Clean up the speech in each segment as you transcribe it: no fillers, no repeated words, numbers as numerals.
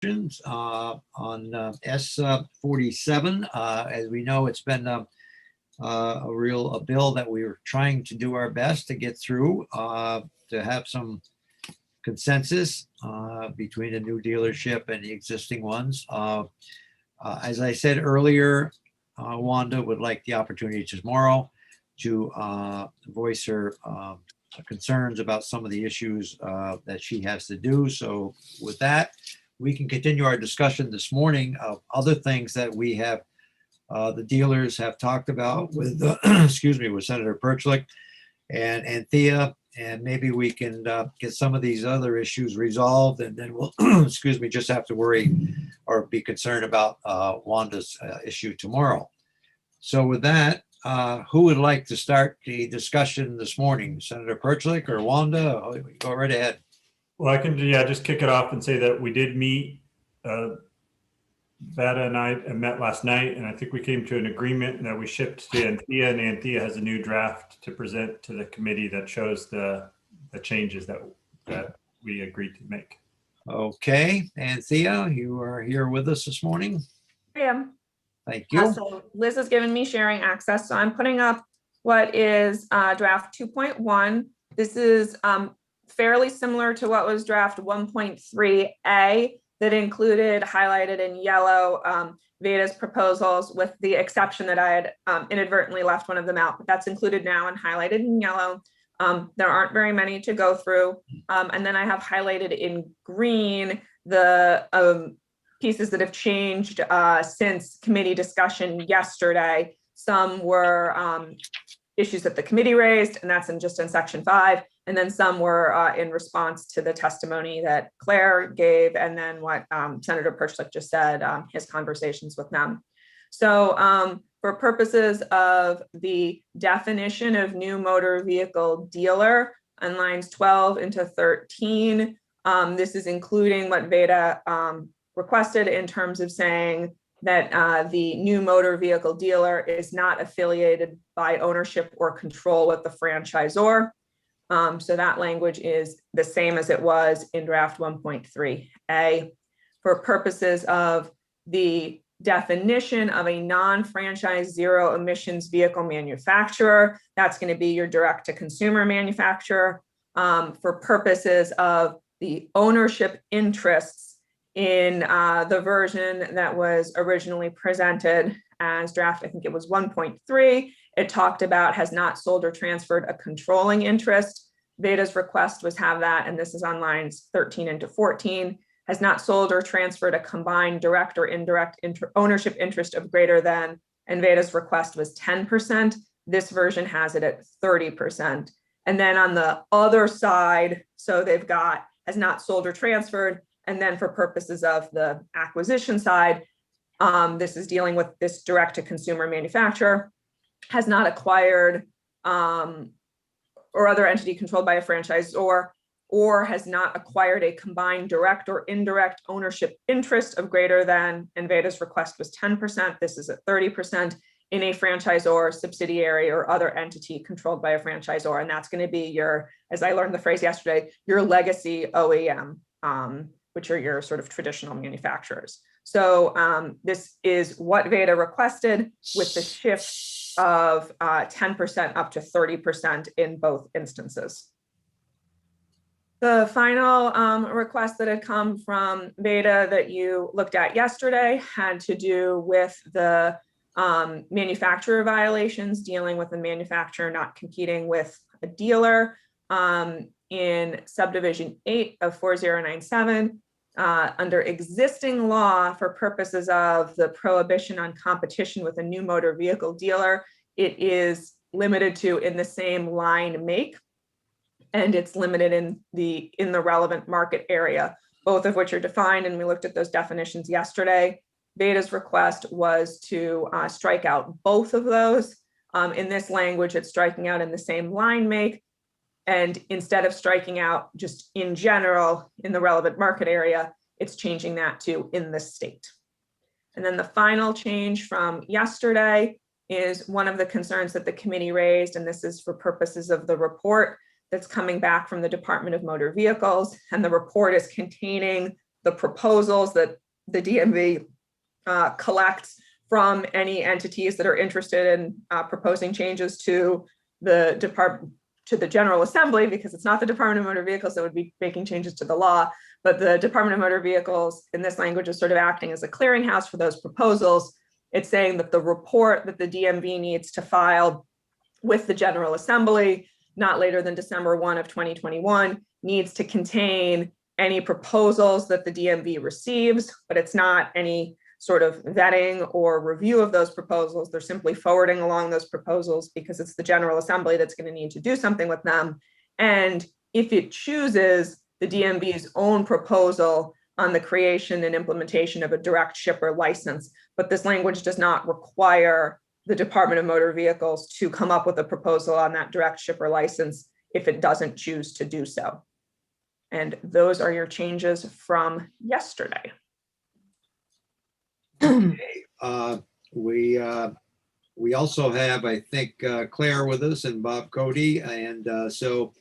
questions on S47. As we know, it's been a bill that we were trying to do our best to get through, to have some consensus between the new dealership and the existing ones. As I said earlier, Wanda would like the opportunity tomorrow to voice her concerns about some of the issues that she has to do. So with that, we can continue our discussion this morning of other things that we have, the dealers have talked about with, excuse me, with Senator Perchlik and Anthea, and maybe we can get some of these other issues resolved, and then we'll, excuse me, just have to worry or be concerned about Wanda's issue tomorrow. So with that, who would like to start the discussion this morning? Senator Perchlik or Wanda? Go right ahead. Well, I can just kick it off and say that we did meet. Vada and I met last night, and I think we came to an agreement that we shipped to Anthea, and Anthea has a new draft to present to the committee that shows the changes that we agreed to make. Okay, Anthea, you are here with us this morning. I am. Thank you. So Liz has given me sharing access, so I'm putting up what is draft 2.1. This is fairly similar to what was draft 1.3A that included highlighted in yellow Veda's proposals, with the exception that I had inadvertently left one of them out, but that's included now and highlighted in yellow. There aren't very many to go through. And then I have highlighted in green the pieces that have changed since committee discussion yesterday. Some were issues that the committee raised, and that's just in section 5. And then some were in response to the testimony that Claire gave, and then what Senator Perchlik just said, his conversations with them. So for purposes of the definition of new motor vehicle dealer on lines 12 into 13, this is including what Veda requested in terms of saying that the new motor vehicle dealer is not affiliated by ownership or control with the franchisor. So that language is the same as it was in draft 1.3A. For purposes of the definition of a non-franchise zero emissions vehicle manufacturer, that's going to be your direct to consumer manufacturer. For purposes of the ownership interests in the version that was originally presented as draft, I think it was 1.3, it talked about has not sold or transferred a controlling interest. Veda's request was have that, and this is on lines 13 into 14, has not sold or transferred a combined direct or indirect ownership interest of greater than, and Veda's request was 10%. This version has it at 30%. And then on the other side, so they've got has not sold or transferred, and then for purposes of the acquisition side, this is dealing with this direct to consumer manufacturer, has not acquired or other entity controlled by a franchisor, or has not acquired a combined direct or indirect ownership interest of greater than, and Veda's request was 10%, this is at 30%, in a franchisor, subsidiary, or other entity controlled by a franchisor. And that's going to be your, as I learned the phrase yesterday, your legacy OEM, which are your sort of traditional manufacturers. So this is what Veda requested, with the shift of 10% up to 30% in both instances. The final request that had come from Veda that you looked at yesterday had to do with the manufacturer violations, dealing with a manufacturer not competing with a dealer. In subdivision 8 of 4097, under existing law, for purposes of the prohibition on competition with a new motor vehicle dealer, it is limited to in the same line make, and it's limited in the relevant market area, both of which are defined, and we looked at those definitions yesterday. Veda's request was to strike out both of those. In this language, it's striking out in the same line make, and instead of striking out just in general in the relevant market area, it's changing that to in the state. And then the final change from yesterday is one of the concerns that the committee raised, and this is for purposes of the report that's coming back from the Department of Motor Vehicles, and the report is containing the proposals that the DMV collects from any entities that are interested in proposing changes to the General Assembly, because it's not the Department of Motor Vehicles that would be making changes to the law, but the Department of Motor Vehicles in this language is sort of acting as a clearinghouse for those proposals. It's saying that the report that the DMV needs to file with the General Assembly, not later than December 1 of 2021, needs to contain any proposals that the DMV receives, but it's not any sort of vetting or review of those proposals. They're simply forwarding along those proposals because it's the General Assembly that's going to need to do something with them. And if it chooses the DMV's own proposal on the creation and implementation of a direct shipper license, but this language does not require the Department of Motor Vehicles to come up with a proposal on that direct shipper license if it doesn't choose to do so. And those are your changes from yesterday. We also have, I think, Claire with us and Bob Cody. And so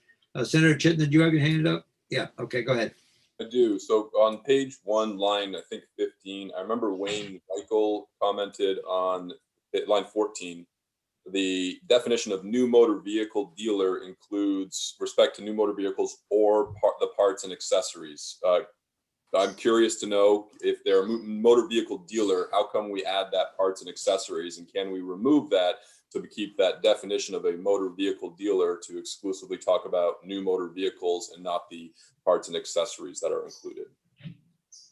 Senator Chittenden, did you have your hand up? Yeah, okay, go ahead. I do. So on page 1, line, I think 15, I remember Wayne Michael commented on line 14. The definition of new motor vehicle dealer includes respect to new motor vehicles or the parts and accessories. I'm curious to know if they're a motor vehicle dealer, how come we add that parts and accessories, and can we remove that to keep that definition of a motor vehicle dealer to exclusively talk about new motor vehicles and not the parts and accessories that are included?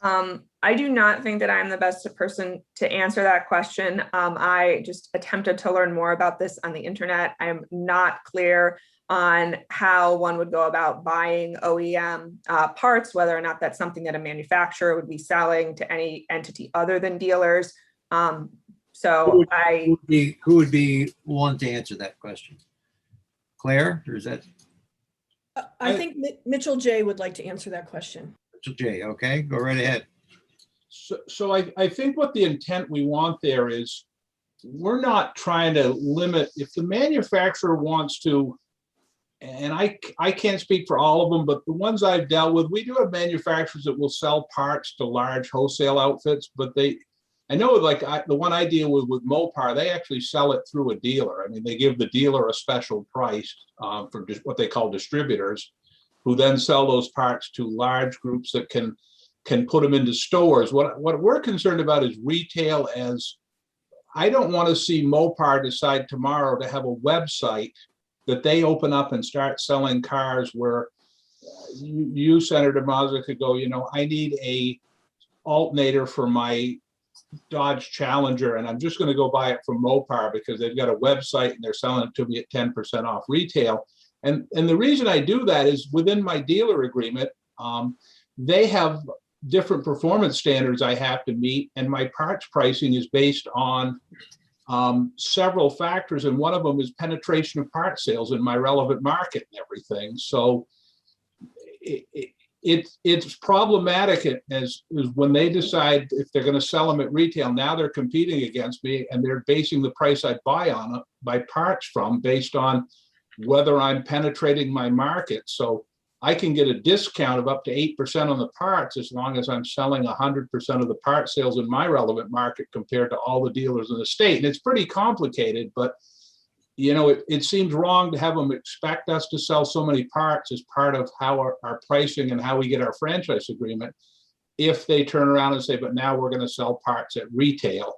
I do not think that I'm the best person to answer that question. I just attempted to learn more about this on the internet. I'm not clear on how one would go about buying OEM parts, whether or not that's something that a manufacturer would be selling to any entity other than dealers. Who would be one to answer that question? Claire, or is that? I think Mitchell J. would like to answer that question. Mitchell J. Okay, go right ahead. So I think what the intent we want there is, we're not trying to limit, if the manufacturer wants to, and I can't speak for all of them, but the ones I've dealt with, we do have manufacturers that will sell parts to large wholesale outfits, but I know like the one I deal with Mopar, they actually sell it through a dealer. I mean, they give the dealer a special price for what they call distributors, who then sell those parts to large groups that can put them into stores. What we're concerned about is retail. As I don't want to see Mopar decide tomorrow to have a website that they open up and start selling cars where you, Senator Mazza, could go, I need a alternator for my Dodge Challenger, and I'm just going to go buy it from Mopar because they've got a website and they're selling it to me at 10% off retail. And the reason I do that is within my dealer agreement, they have different performance standards I have to meet, and my parts pricing is based on several factors, and one of them is penetration of part sales in my relevant market and everything. So it's problematic as when they decide if they're going to sell them at retail. Now they're competing against me, and they're basing the price I buy parts from based on whether I'm penetrating my market. So I can get a discount of up to 8% on the parts as long as I'm selling 100% of the part sales in my relevant market compared to all the dealers in the state. And it's pretty complicated, but it seems wrong to have them expect us to sell so many parts as part of how our pricing and how we get our franchise agreement, if they turn around and say, but now we're going to sell parts at retail,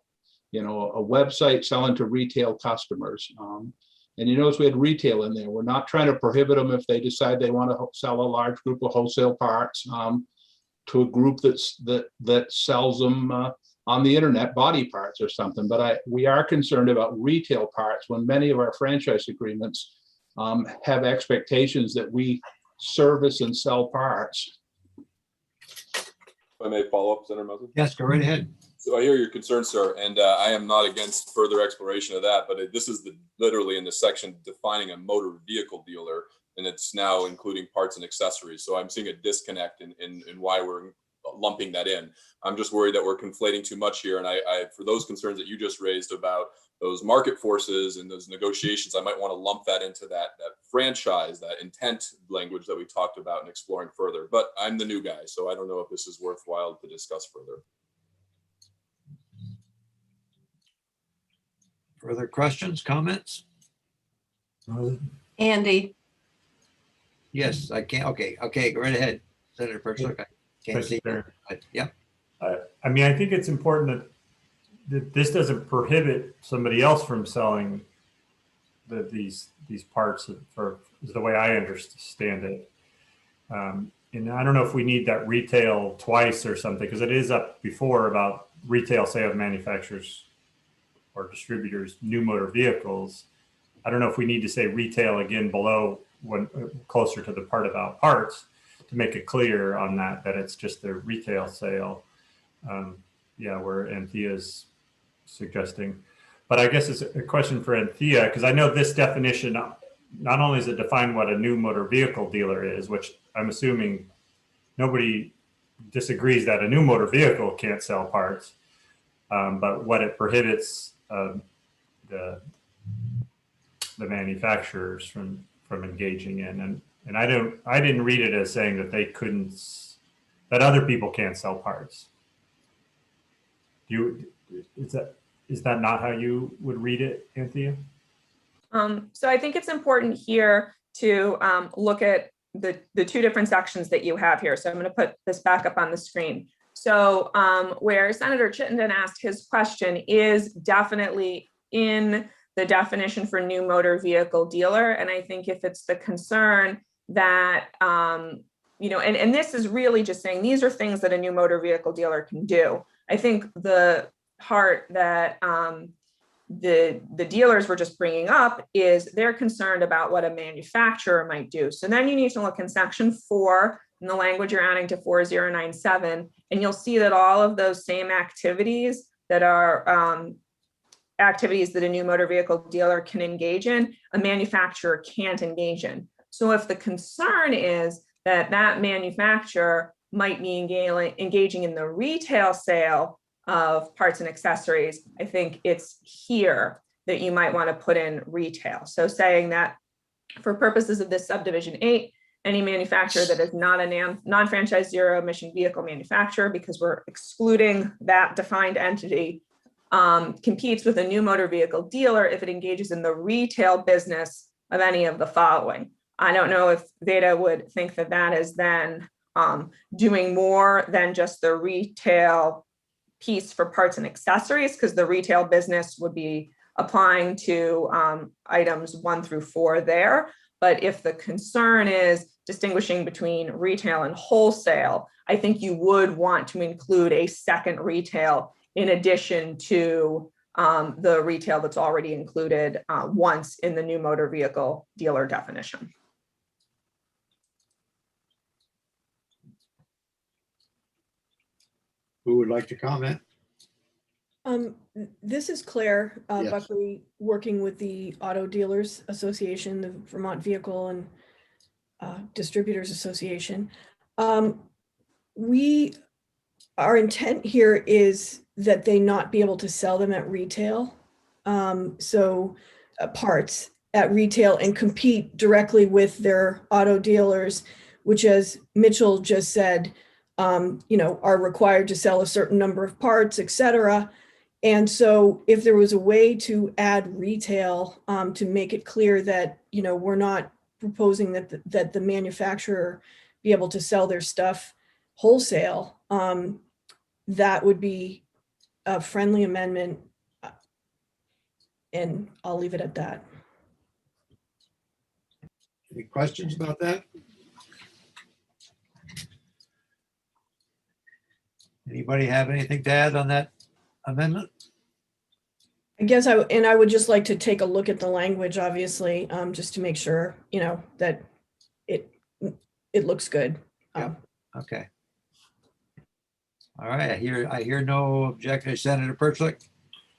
a website selling to retail customers. And you notice we had retail in there. We're not trying to prohibit them if they decide they want to sell a large group of wholesale parts to a group that sells them on the internet, body parts or something. But we are concerned about retail parts when many of our franchise agreements have expectations that we service and sell parts. If I may follow up, Senator Muzzin? Yes, go right ahead. So I hear your concern, sir, and I am not against further exploration of that, but this is literally in the section defining a motor vehicle dealer, and it's now including parts and accessories. So I'm seeing a disconnect in why we're lumping that in. I'm just worried that we're conflating too much here. And I for those concerns that you just raised about those market forces and those negotiations, I might want to lump that into that franchise, that intent language that we talked about and exploring further. But I'm the new guy, so I don't know if this is worthwhile to discuss further. Further questions, comments? Andy, Yes, I can. Okay, go right ahead, Senator Perchlik. I can't Thank see. you, Chair. Yeah, I mean, I think it's important that this doesn't prohibit somebody else from selling these parts for is the way I understand it. And I don't know if we need that retail twice or something, because it is up before about retail sale of manufacturers or distributors, new motor vehicles. I don't know if we need to say retail again below when closer to the part about parts to make it clear on that it's just the retail sale. Yeah, where Anthea is suggesting. But I guess it's a question for Anthea, because I know this definition, not only does it define what a new motor vehicle dealer is, which I'm assuming nobody disagrees that a new motor vehicle can't sell parts, but what it prohibits the manufacturers from engaging in. And I didn't read it as saying that they couldn't, that other people can't sell parts. Is that not how you would read it, Anthea? So I think it's important here to look at the two different sections that you have here. So I'm going to put this back up on the screen. So where Senator Chittenden asked his question is definitely in the definition for new motor vehicle dealer. And I think if it's the concern that, and this is really just saying these are things that a new motor vehicle dealer can do. I think the part that the dealers were just bringing up is they're concerned about what a manufacturer might do. So then you need to look in section 4 in the language you're adding to 4097, and you'll see that all of those same activities that are activities that a new motor vehicle dealer can engage in, a manufacturer can't engage in. So if the concern is that that manufacturer might be engaging in the retail sale of parts and accessories, I think it's here that you might want to put in retail. So saying that for purposes of this subdivision 8, any manufacturer that is not a non-franchise zero emission vehicle manufacturer, because we're excluding that defined entity, competes with a new motor vehicle dealer if it engages in the retail business of any of the following. I don't know if Veda would think that that is then doing more than just the retail piece for parts and accessories, because the retail business would be applying to items 1 through 4 there. But if the concern is distinguishing between retail and wholesale, I think you would want to include a second retail in addition to the retail that's already included once in the new motor vehicle dealer definition. who would like to comment? This is Claire Yes. Buckley, working with the Auto Dealers Association, the Vermont Vehicle and Distributors Association. Our intent here is that they not be able to sell them at retail. So parts at retail and compete directly with their auto dealers, which, as Mitchell just said, are required to sell a certain number of parts, et cetera. And so if there was a way to add retail to make it clear that, we're not proposing that the manufacturer be able to sell their stuff wholesale, that would be a friendly amendment. And I'll leave it at that. Any questions about that? Anybody have anything to add on that amendment? I guess I would just like to take a look at the language, obviously, just to make sure, that it looks good. Okay. All right, I hear no objection. Senator Perchlik?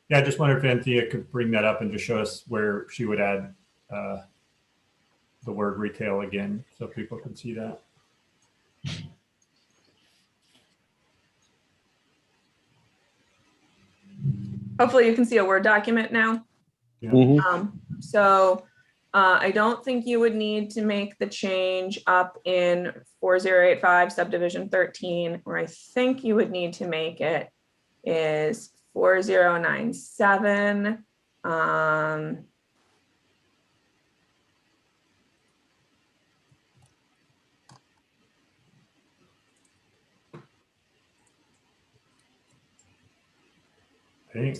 Yeah, I just wonder if Anthea could bring that up and just show us where she would add the word retail again, so people can see that. Hopefully you can see a Word document now. So I don't think you would need to make the change up in 4085 subdivision 13. Where I think you would need to make it is 4097.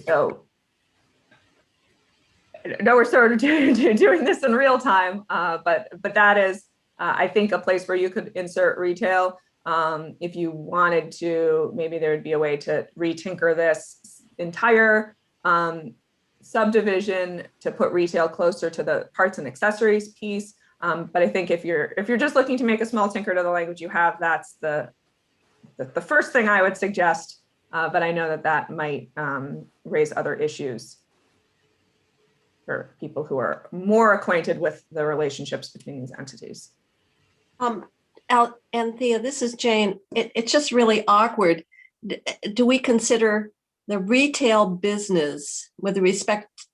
So I know we're sort of doing this in real time, but that is, I think, a place where you could insert retail. If you wanted to, maybe there would be a way to retinker this entire subdivision to put retail closer to the parts and accessories piece. But I think if you're just looking to make a small tinker to the language you have, that's the first thing I would suggest. But I know that might raise other issues for people who are more acquainted with the relationships between these entities. Anthea, this is Jane. It's just really awkward. Do we consider the retail business with respect?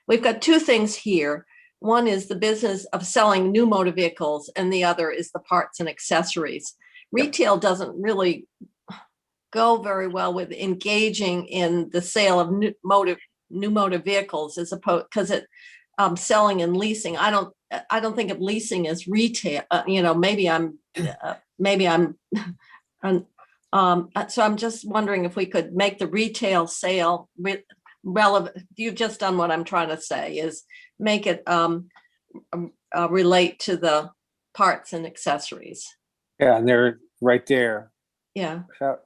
We've got two things here. One is the business of selling new motor vehicles, and the other is the parts and accessories. Retail doesn't really go very well with engaging in the sale of new motor vehicles, as opposed, because it selling and leasing. I don't think of leasing as retail. Maybe I'm so I'm just wondering if we could make the retail sale relevant. You've just done what I'm trying to say, is make it relate to the parts and accessories. Yeah, and they're right there. Yeah. So,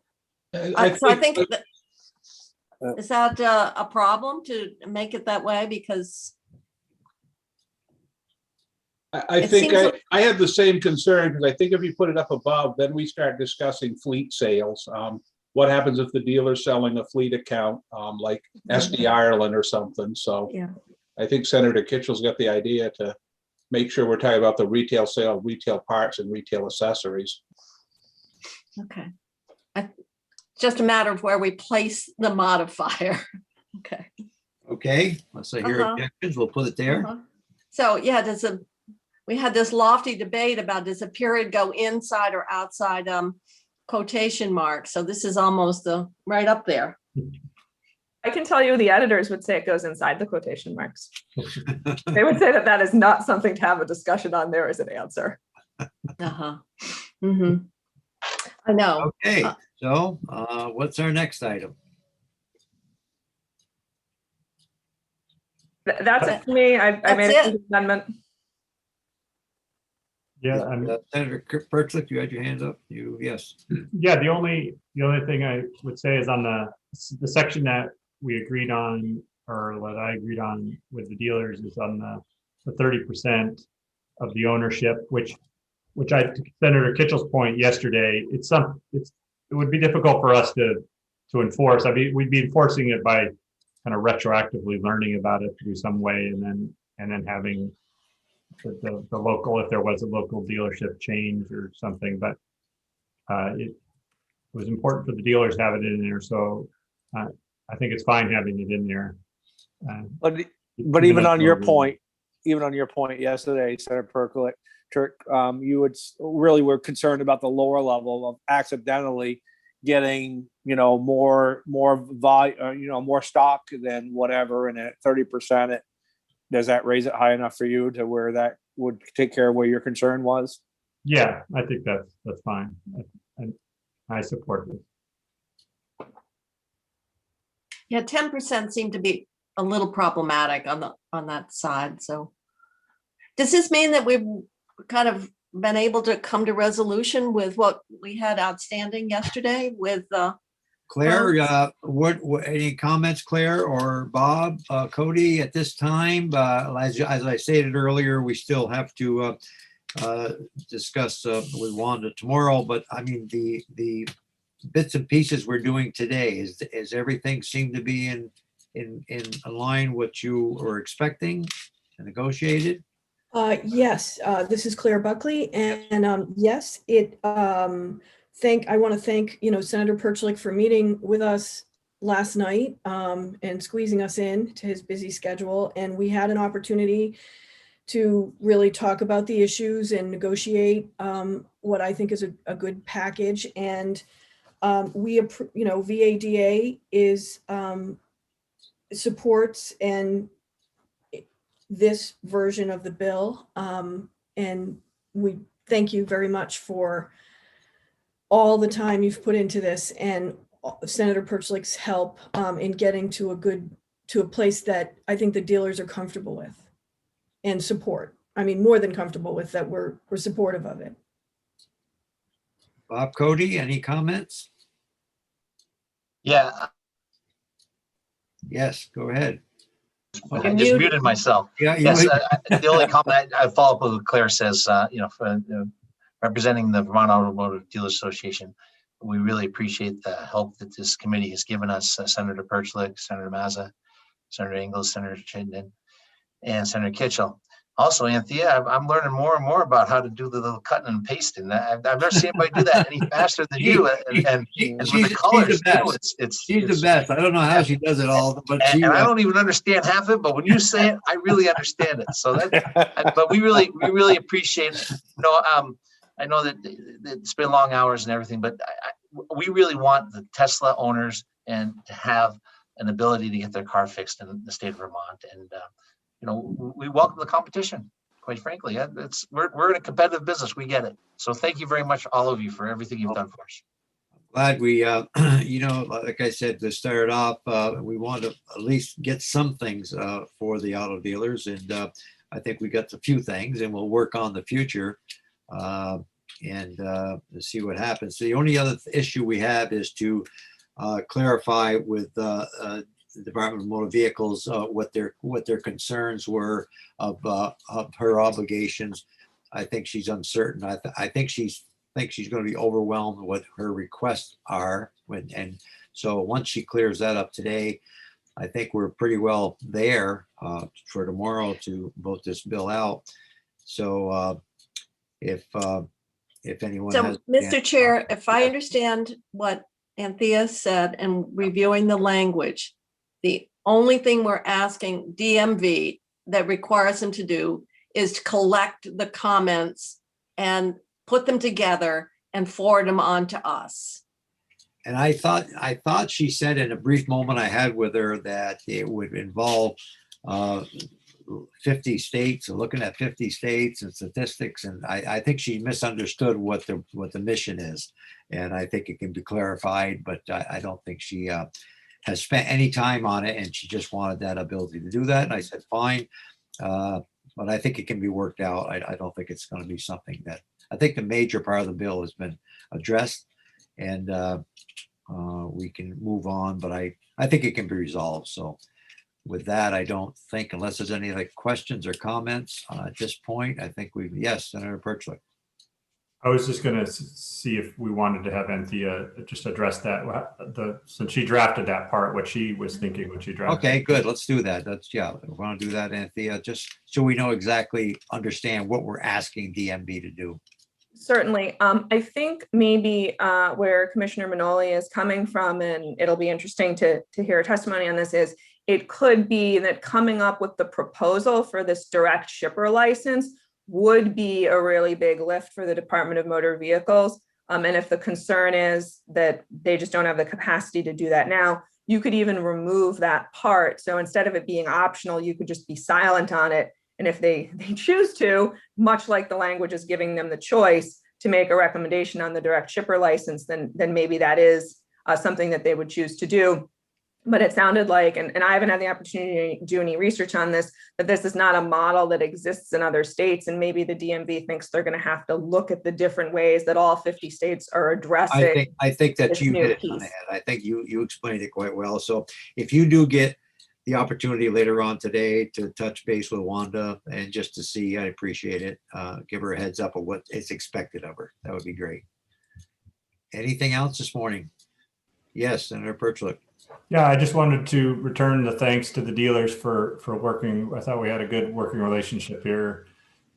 So I think that, is that a problem to make it that way? Because I It think seems I had the same concern, because I think if you put it up above, then we start discussing fleet sales. What happens if the dealer's selling a fleet account, like SD Ireland or something? So yeah. I think Senator Kitchell's got the idea to make sure we're talking about the retail sale, retail parts and retail accessories. Okay. Just a matter of where we place the modifier. Okay. Okay, unless I hear objections, we'll put it there. So yeah, we had this lofty debate about, does a period go inside or outside quotation marks? So this is almost right up there. I can tell you the editors would say it goes inside the quotation marks. They would say that is not something to have a discussion on. There is an answer. Mm-hmm. I know. Okay, so what's our next item? That's it for me. I made That's an amendment. Yeah, Senator Pertlick, you had your hands up. Yes. yeah. The only thing I would say is on the section that we agreed on, or what I agreed on with the dealers, is on the 30% of the ownership, which I, to Senator Kitchell's point yesterday, it would be difficult for us to enforce. I mean, we'd be enforcing it by kind of retroactively learning about it through some way, and then having the local, if there was a local dealership change or something. But it was important for the dealers to have it in there, so I think it's fine having it in there. But even on your point yesterday, Senator Pertlick, you would really were concerned about the lower level of accidentally getting, more volume, more stock than whatever, and at 30%, does that raise it high enough for you to where that would take care of what your concern was? Yeah, I think that's fine. I support this. Yeah, 10% seemed to be a little problematic on that side. So does this mean that we've kind of been able to come to resolution with what we had outstanding yesterday with Claire, what any comments, Claire or Bob, Cody, at this time? As I stated earlier, we still have to discuss with Wanda tomorrow, but I mean, the bits and pieces we're doing today, is everything seem to be in line what you were expecting and negotiated? Yes, this is Claire Buckley, and yes, I want to thank Senator Pertlick for meeting with us last night and squeezing us in to his busy schedule. And we had an opportunity to really talk about the issues and negotiate what I think is a good package. And VADA is supports and this version of the bill. And we thank you very much for all the time you've put into this and Senator Perchlik's help in getting to a place that I think the dealers are comfortable with and support. I mean, more than comfortable with, that we're supportive of it. Bob Cody, any comments? Yeah, Yes, go ahead. I You're just muted. muted myself. Yeah, you- Yes, the only comment I follow up with what Claire says, for representing the Vermont Automotive Dealers Association, we really appreciate the help that this committee has given us, Senator Perchlik, Senator Mazza, Senator Ingles, Senator Chittenden, and Senator Kitchell. Also, Anthea, I'm learning more and more about how to do the little cutting and pasting. I've never seen anybody do that any faster than you. And with the colors, too, She's the best. I don't know how she does it all, but she. and I don't even understand half of it, but when you say it, I really understand it. So but we really appreciate it. I know that it's been long hours and everything, but we really want the Tesla owners and to have an ability to get their car fixed in the state of Vermont. And we welcome the competition. Quite frankly, we're in a competitive business. We get it. So thank you very much, all of you, for everything you've done for us. Glad we, like I said, to start off, we want to at least get some things for the auto dealers. And I think we got a few things, and we'll work on the future and see what happens. The only other issue we have is to clarify with the Department of Motor Vehicles what their concerns were of her obligations. I think she's uncertain. I think she's going to be overwhelmed with what her requests are. And so once she clears that up today, I think we're pretty well there for tomorrow to vote this bill out. So if anyone So, has. Mr. Chair, if I understand what Anthea said and reviewing the language, the only thing we're asking DMV that requires them to do is to collect the comments and put them together and forward them on to us. And I thought she said in a brief moment I had with her that it would involve 50 states, looking at 50 states and statistics. And I think she misunderstood what the mission is. And I think it can be clarified, but I don't think she has spent any time on it, and she just wanted that ability to do that. And I said, fine. But I think it can be worked out. I don't think it's going to be something that, I think the major part of the bill has been addressed, and we can move on, but I think it can be resolved. So with that, I don't think, unless there's any other questions or comments at this point, I think yes, Senator Perchlik. I was just going to see if we wanted to have Anthea just address that. Since she drafted that part, what she was thinking when she drafted. Okay, good. Let's do that. We want to do that, Anthea, just so we know exactly, understand what we're asking DMV to do. Certainly. I think maybe where Commissioner Manoli is coming from, and it'll be interesting to hear a testimony on this, is it could be that coming up with the proposal for this direct shipper license would be a really big lift for the Department of Motor Vehicles. And if the concern is that they just don't have the capacity to do that now, you could even remove that part. So instead of it being optional, you could just be silent on it. And if they choose to, much like the language is giving them the choice to make a recommendation on the direct shipper license, then maybe that is something that they would choose to do. But it sounded like, and I haven't had the opportunity to do any research on this, that this is not a model that exists in other states. And maybe the DMV thinks they're going to have to look at the different ways that all 50 states are addressing. I think that this you new hit it on the piece. head. I think you explained it quite well. So if you do get the opportunity later on today to touch base with Wanda and just to see, I appreciate it. Give her a heads up of what is expected of her. That would be great. Anything else this morning? Yes, Senator Perchlik. Yeah, I just wanted to return the thanks to the dealers for working. I thought we had a good working relationship here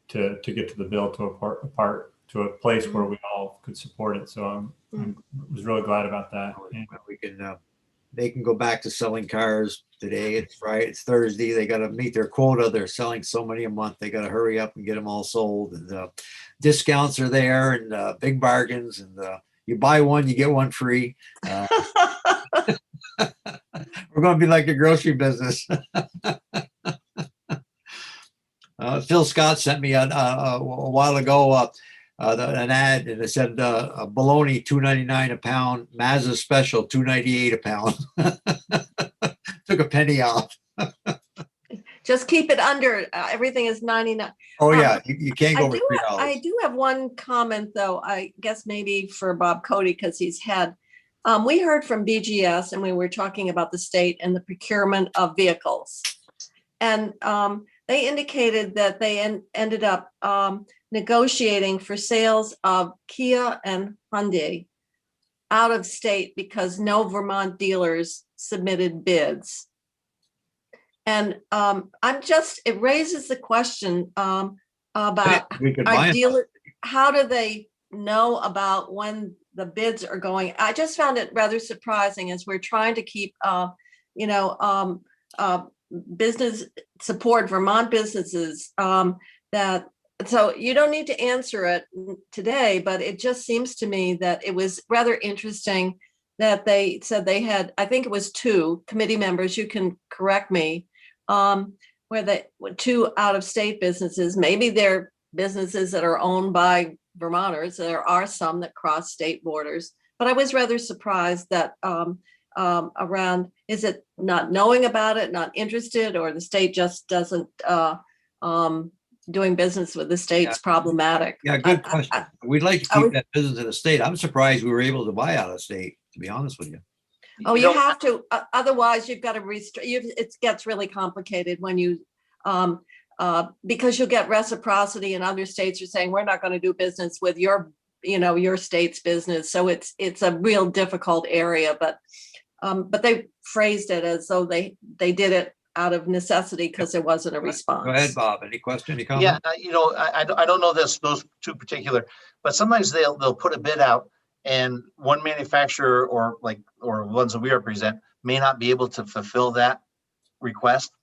to get to the bill to a place where we all could support it. So I was really glad about that. And We can they can go back to selling cars today. It's Friday, it's Thursday. They got to meet their quota. They're selling so many a month. They got to hurry up and get them all sold. And discounts are there and big bargains. And you buy one, you get one free. We're going to be like the grocery business. Phil Scott sent me a while ago an ad, and it said a bologna $2.99 a pound, Mazda special $2.98 a pound. Took a penny off. Just keep it under, everything is 99. Oh yeah, you can't go over I $3. do have one comment though, I guess maybe for Bob Cody, because he's had, we heard from BGS and we were talking about the state and the procurement of vehicles. And they indicated that they ended up negotiating for sales of Kia and Hyundai out of state because no Vermont dealers submitted bids. And it raises the question about We could our buy 'em. dealer, how do they know about when the bids are going? I just found it rather surprising as we're trying to keep, business support Vermont businesses so you don't need to answer it today, but it just seems to me that it was rather interesting that they said they had, I think it was 2 committee members, you can correct me, where they were 2 out-of-state businesses. Maybe they're businesses that are owned by Vermonters. There are some that cross state borders, but I was rather surprised that around, is it not knowing about it, not interested, or the state just doesn't, doing business with the state's problematic? Yeah, good question. We'd like to keep that business in the state. I'm surprised we were able to buy out of state, to be honest with you. Oh, you have to, otherwise you've got to it gets really complicated when you, because you'll get reciprocity and other states are saying, we're not going to do business with your state's business. So it's a real difficult area, but they phrased it as though they did it out of necessity because there wasn't a response. Go ahead, Bob. Any question, any comment? Yeah, I don't know those 2 particular, but sometimes they'll put a bid out and one manufacturer or ones that we represent may not be able to fulfill that request.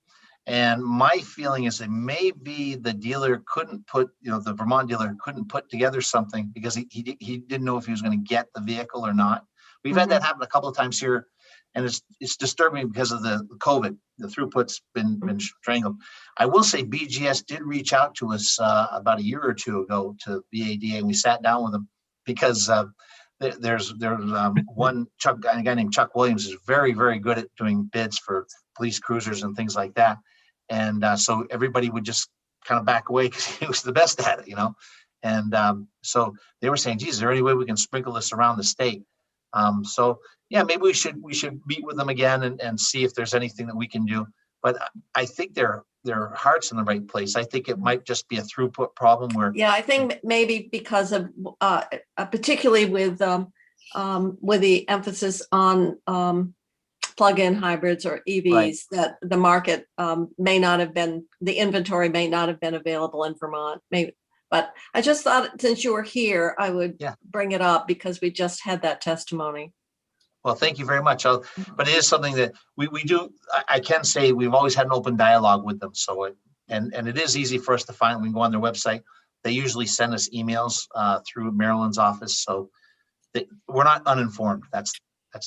And my feeling is that maybe the dealer couldn't the Vermont dealer couldn't put together something because he didn't know if he was going to get the vehicle or not. We've had that happen a couple of times here, and it's disturbing because of the COVID. The throughput's been strangled. I will say BGS did reach out to us about a year or 2 ago to VADA, and we sat down with them because there's one a guy named Chuck Williams is very, very good at doing bids for police cruisers and things like that. And so everybody would just kind of back away because he was the best at it, And so they were saying, geez, is there any way we can sprinkle this around the state? So yeah, maybe we should meet with them again and see if there's anything that we can do. But I think their heart's in the right place. I think it might just be a throughput problem where. Yeah, I think maybe because of particularly with the emphasis on plug-in hybrids or EVs, right, that the market may not have been, the inventory may not have been available in Vermont. Maybe. But I just thought since you were here, I would bring it up because we just had that testimony. Well, thank you very much. But it is something that we do. I can say we've always had an open dialogue with them. So and it is easy for us to find. We can go on their website. They usually send us emails through Maryland's office. So we're not uninformed. That's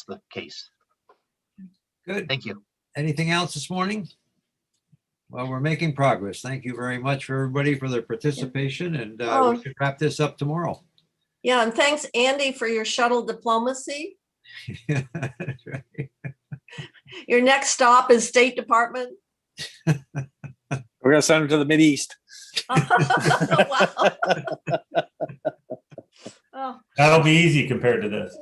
the case. Good. Thank you. Anything else this morning? Well, we're making progress. Thank you very much for everybody for their participation, and we should wrap this up tomorrow. Yeah, and thanks, Andy, for your shuttle diplomacy. Yeah, that's right. Your next stop is State Department. We're going to send them to the Mideast. Wow. Oh. That'll be easy compared to this.